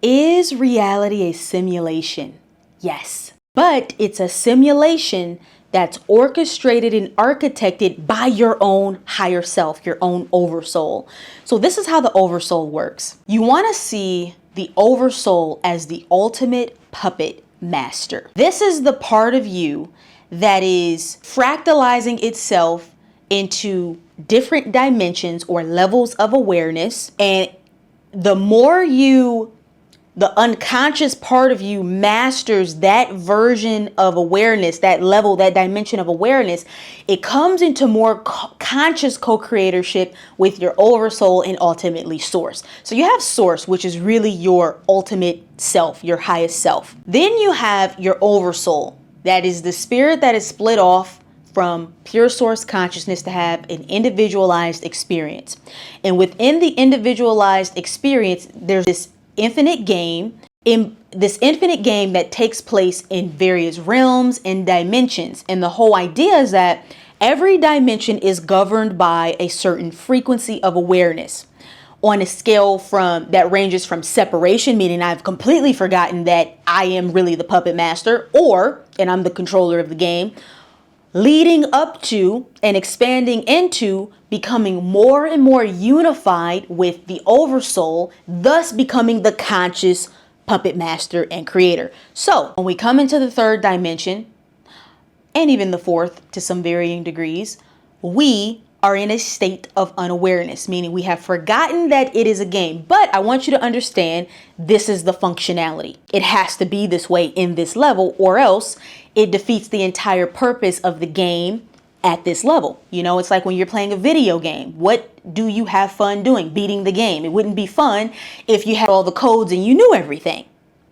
Is reality a simulation? Yes, but it's a simulation that's orchestrated and architected by your own higher self, your own oversoul. So this is how the oversoul works. You want to see the oversoul as the ultimate puppet master. This is the part of you that is fractalizing itself into different dimensions or levels of awareness. And the more the unconscious part of you masters that version of awareness, that level, that dimension of awareness, it comes into more conscious co-creatorship with your oversoul and ultimately source. So you have source, which is really your ultimate self, your highest self. Then you have your oversoul. That is the spirit that is split off from pure source consciousness to have an individualized experience. And within the individualized experience, there's this infinite game, that takes place in various realms and dimensions. And the whole idea is that every dimension is governed by a certain frequency of awareness on a scale that ranges from separation, meaning I've completely forgotten that I am really the puppet master, and I'm the controller of the game, leading up to and expanding into becoming more and more unified with the oversoul, thus becoming the conscious puppet master and creator. So when we come into the third dimension, and even the fourth to some varying degrees, we are in a state of unawareness, meaning we have forgotten that it is a game. But I want you to understand, this is the functionality. It has to be this way in this level, or else it defeats the entire purpose of the game at this level. You know, it's like when you're playing a video game. What do you have fun doing? Beating the game. It wouldn't be fun if you had all the codes and you knew everything.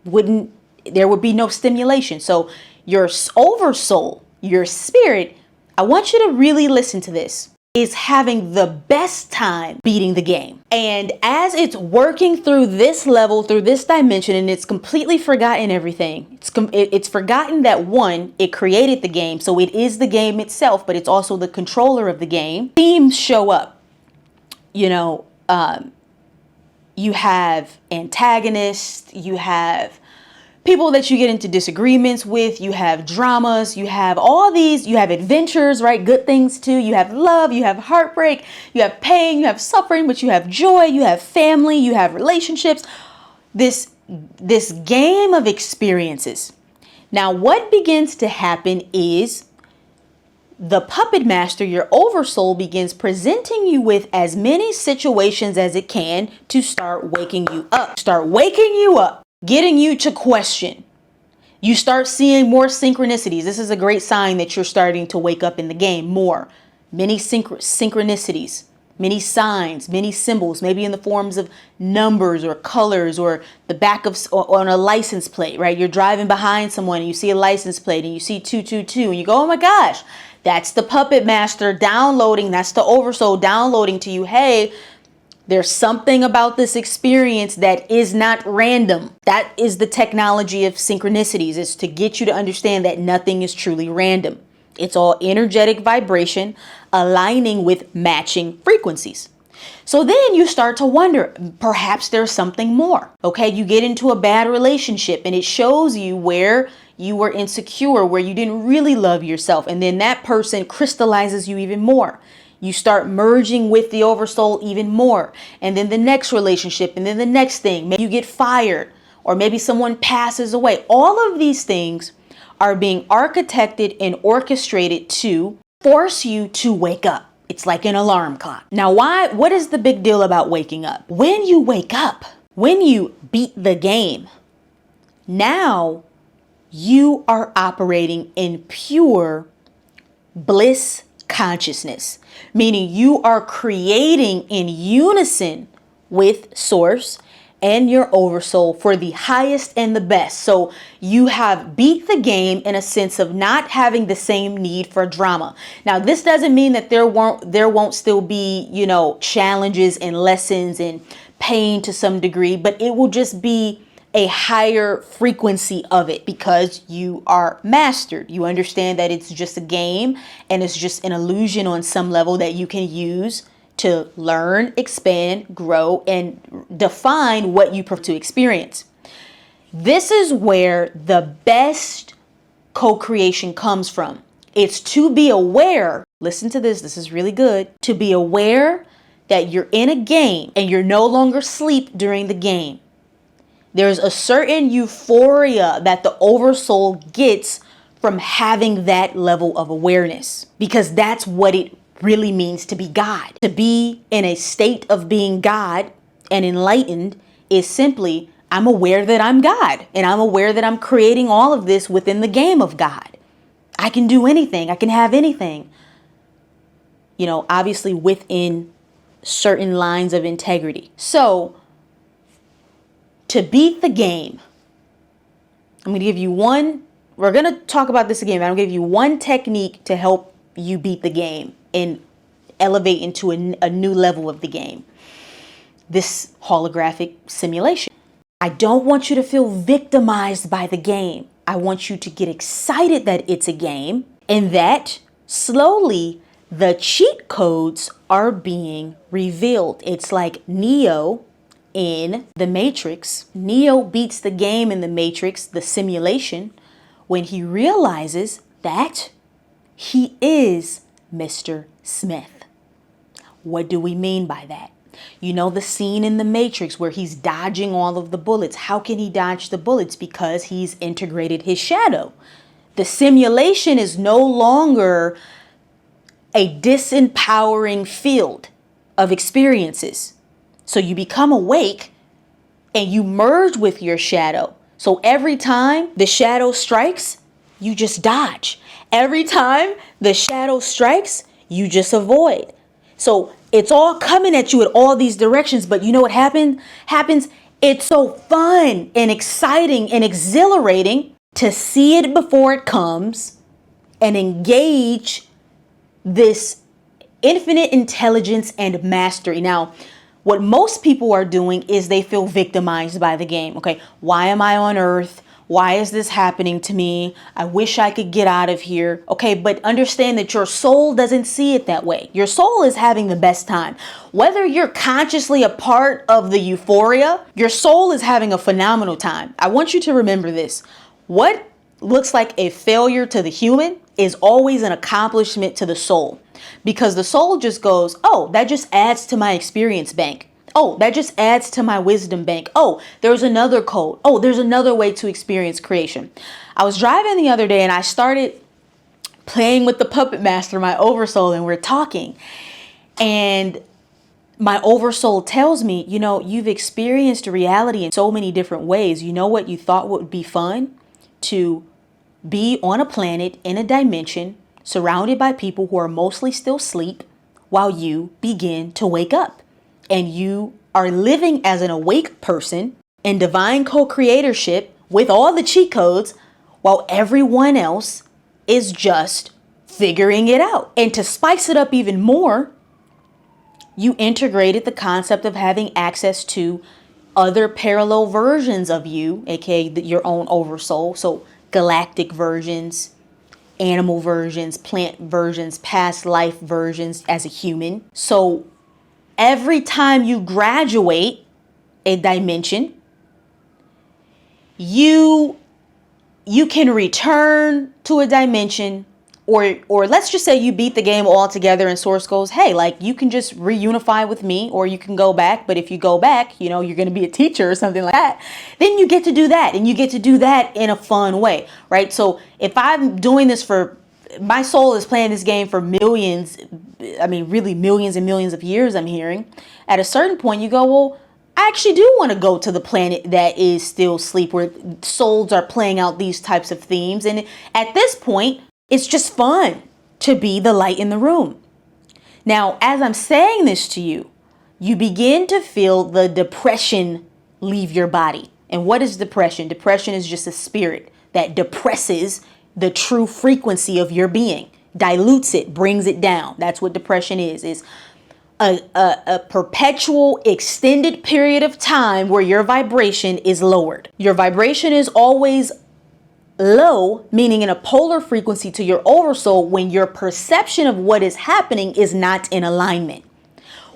There would be no stimulation. So your oversoul, your spirit, I want you to really listen to this, is having the best time beating the game. And as it's working through this level, through this dimension, and it's completely forgotten everything. It's forgotten that one, it created the game, so it is the game itself, but it's also the controller of the game. Themes show up. You know, you have antagonists, you have people that you get into disagreements with, you have dramas, you have all these, you have adventures, right? Good things too. You have love, you have heartbreak, you have pain, you have suffering, but you have joy, you have family, you have relationships. This game of experiences. Now, what begins to happen is the puppet master, your oversoul, begins presenting you with as many situations as it can to start waking you up. Getting you to question. You start seeing more synchronicities. This is a great sign that you're starting to wake up in the game more. Many synchronicities, many signs, many symbols, maybe in the forms of numbers or colors or the back of on a license plate, right? You're driving behind someone and you see a license plate and you see 222 and you go, oh my gosh, that's the puppet master downloading. That's the oversoul downloading to you. Hey, there's something about this experience that is not random. That is the technology of synchronicities, is to get you to understand that nothing is truly random. It's all energetic vibration aligning with matching frequencies. So then you start to wonder, perhaps there's something more. Okay, you get into a bad relationship and it shows you where you were insecure, where you didn't really love yourself. And then that person crystallizes you even more. You start merging with the oversoul even more. And then the next relationship, and then the next thing, maybe you get fired, or maybe someone passes away. All of these things are being architected and orchestrated to force you to wake up. It's like an alarm clock. Now, what is the big deal about waking up? When you wake up, when you beat the game, now you are operating in pure bliss consciousness, meaning you are creating in unison with source and your oversoul for the highest and the best. So you have beat the game in a sense of not having the same need for drama. Now, this doesn't mean that there won't still be, you know, challenges and lessons and pain to some degree, but it will just be a higher frequency of it because you are mastered. You understand that it's just a game and it's just an illusion on some level that you can use to learn, expand, grow, and define what you prefer to experience. This is where the best co-creation comes from. It's to be aware, listen to this, this is really good, to be aware that you're in a game and you're no longer asleep during the game. There's a certain euphoria that the oversoul gets from having that level of awareness, because that's what it really means to be God. To be in a state of being God and enlightened is simply, I'm aware that I'm God, and I'm aware that I'm creating all of this within the game of God. I can do anything. I can have anything. You know, obviously within certain lines of integrity. So, to beat the game, I'm going to give you we're going to talk about this again, but I'm going to give you one technique to help you beat the game and elevate into a new level of the game. This holographic simulation. I don't want you to feel victimized by the game. I want you to get excited that it's a game and that slowly the cheat codes are being revealed. It's like Neo in the Matrix. Neo beats the game in the Matrix, the simulation, when he realizes that he is Mr. Smith. What do we mean by that? You know the scene in the Matrix where he's dodging all of the bullets. How can he dodge the bullets? Because he's integrated his shadow. The simulation is no longer a disempowering field of experiences. So you become awake and you merge with your shadow. So every time the shadow strikes, you just dodge. Every time the shadow strikes, you just avoid. So it's all coming at you at all these directions, but you know what happens? It's so fun and exciting and exhilarating to see it before it comes and engage this infinite intelligence and mastery. Now, what most people are doing is they feel victimized by the game. Okay, why am I on Earth? Why is this happening to me? I wish I could get out of here. Okay, but understand that your soul doesn't see it that way. Your soul is having the best time. Whether you're consciously a part of the euphoria, your soul is having a phenomenal time. I want you to remember this. What looks like a failure to the human is always an accomplishment to the soul. Because the soul just goes, oh, that just adds to my experience bank. Oh, that just adds to my wisdom bank. Oh, there's another code. Oh, there's another way to experience creation. I was driving the other day and I started playing with the puppet master, my oversoul, and we're talking. And my oversoul tells me, you know, you've experienced reality in so many different ways. You know what you thought would be fun? To be on a planet in a dimension surrounded by people who are mostly still asleep while you begin to wake up. And you are living as an awake person in divine co-creatorship with all the cheat codes while everyone else is just figuring it out. And to spice it up even more, you integrated the concept of having access to other parallel versions of you, aka your own oversoul. So galactic versions, animal versions, plant versions, past life versions as a human. So every time you graduate a dimension, you can return to a dimension, or let's just say you beat the game altogether and source goes, hey, like you can just reunify with me, or you can go back. But if you go back, you know, you're going to be a teacher or something like that. Then you get to do that, and you get to do that in a fun way, right? So if I'm doing this my soul is playing this game for millions, I mean, really millions and millions of years, I'm hearing. At a certain point, you go, well, I actually do want to go to the planet that is still asleep, where souls are playing out these types of themes. And at this point, it's just fun to be the light in the room. Now, as I'm saying this to you, you begin to feel the depression leave your body. And what is depression? Depression is just a spirit that depresses the true frequency of your being, dilutes it, brings it down. That's what depression is a perpetual extended period of time where your vibration is lowered. Your vibration is always low, meaning in a polar frequency to your oversoul, when your perception of what is happening is not in alignment.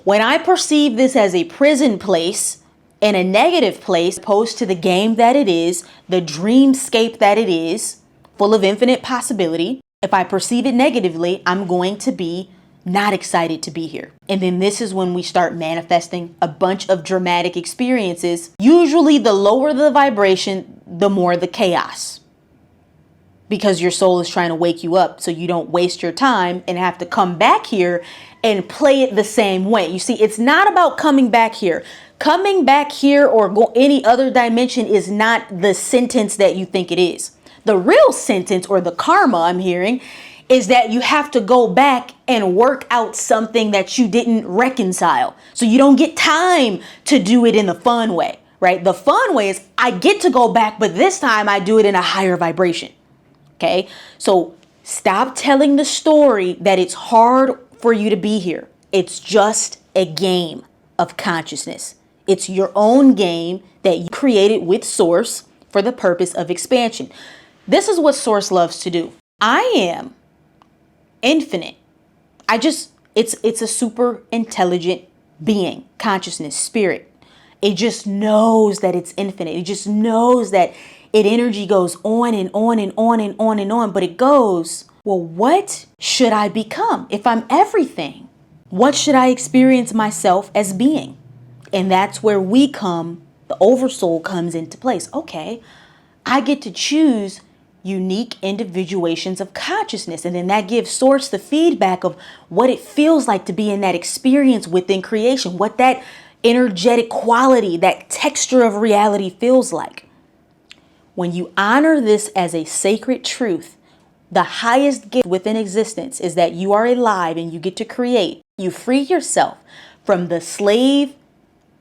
When I perceive this as a prison place, in a negative place, opposed to the game that it is, the dreamscape that it is, full of infinite possibility. If I perceive it negatively, I'm going to be not excited to be here. And then this is when we start manifesting a bunch of dramatic experiences. Usually the lower the vibration, the more the chaos. Because your soul is trying to wake you up so you don't waste your time and have to come back here and play it the same way. You see, it's not about coming back here. Coming back here or go any other dimension is not the sentence that you think it is. The real sentence, or the karma I'm hearing, is that you have to go back and work out something that you didn't reconcile. So you don't get time to do it in the fun way, right? The fun way is I get to go back, but this time I do it in a higher vibration. Okay, so stop telling the story that it's hard for you to be here. It's just a game of consciousness. It's your own game that you created with Source for the purpose of expansion. This is what Source loves to do. I am infinite. It's a super intelligent being, consciousness, spirit. It just knows that it's infinite. It just knows that energy goes on and on and on and on and on, but it goes, well, what should I become if I'm everything? What should I experience myself as being? And that's where we come, the oversoul comes into place. Okay, I get to choose unique individuations of consciousness. And then that gives Source the feedback of what it feels like to be in that experience within creation, what that energetic quality, that texture of reality feels like. When you honor this as a sacred truth, the highest gift within existence is that you are alive and you get to create. You free yourself from the slave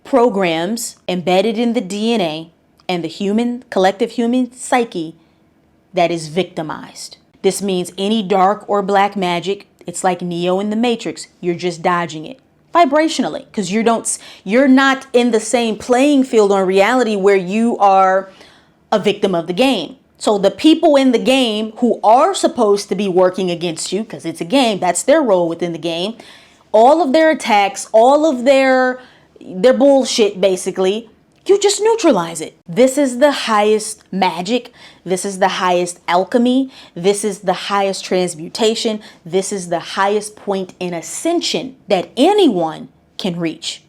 programs embedded in the DNA and the collective human psyche that is victimized. This means any dark or black magic, it's like Neo in the Matrix. You're just dodging it vibrationally because you're not in the same playing field on reality where you are a victim of the game. So the people in the game who are supposed to be working against you, because it's a game, that's their role within the game, all of their attacks, all of their bullshit, basically, you just neutralize it. This is the highest magic. This is the highest alchemy. This is the highest transmutation. This is the highest point in ascension that anyone can reach.